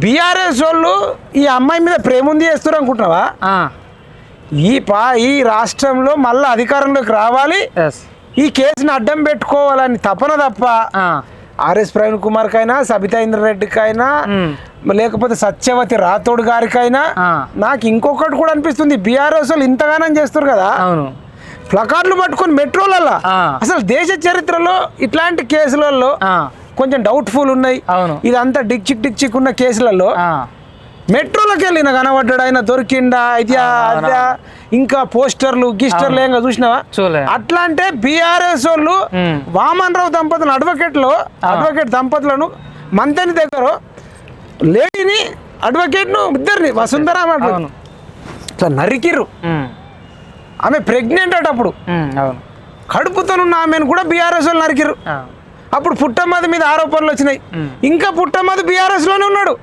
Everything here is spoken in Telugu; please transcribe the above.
బీఆర్ఎస్ వాళ్ళు ఈ అమ్మాయి మీద ప్రేమ ఉంది చేస్తారు అనుకుంటున్నావా? ఈ రాష్ట్రంలో మళ్ళీ అధికారంలోకి రావాలి, ఈ కేసుని అడ్డం పెట్టుకోవాలని తపన తప్ప ఆర్ఎస్ ప్రవీణ్ కుమార్ కైనా, సబితా ఇంద్రారెడ్డికైనా, లేకపోతే సత్యవతి రాథోడ్ గారికైనా నాకు ఇంకొకటి కూడా అనిపిస్తుంది. బీఆర్ఎస్ వాళ్ళు ఇంతగానం చేస్తారు కదా, ప్లకార్డులు పట్టుకొని మెట్రోలలో అసలు దేశ చరిత్రలో ఇట్లాంటి కేసులలో కొంచెం డౌట్ఫుల్ ఉన్నాయి. ఇదంతా డిక్చిక్ ఉన్న కేసులలో మెట్రోలోకి వెళ్ళిన కనబడ్డాడు, ఆయన దొరికిండా ఇదా ఇంకా పోస్టర్లు గిస్టర్లు ఏం చూసినావా? అట్లా అంటే బీఆర్ఎస్ వాళ్ళు వామన్ రావు దంపతులు అడ్వకేట్ దంపతులను మంతని దగ్గర లేడీని అడ్వకేట్ను ఇద్దరిని వసుంధర ఇట్లా నరికిర్రు. ఆమె ప్రెగ్నెంట్ అట, అప్పుడు కడుపుతోనున్న ఆమెను కూడా బీఆర్ఎస్ వాళ్ళు నరికిర్రు. అప్పుడు పుట్టమ్మది మీద ఆరోపణలు వచ్చినాయి. ఇంకా పుట్టమ్మది బీఆర్ఎస్ లోనే ఉన్నాడు.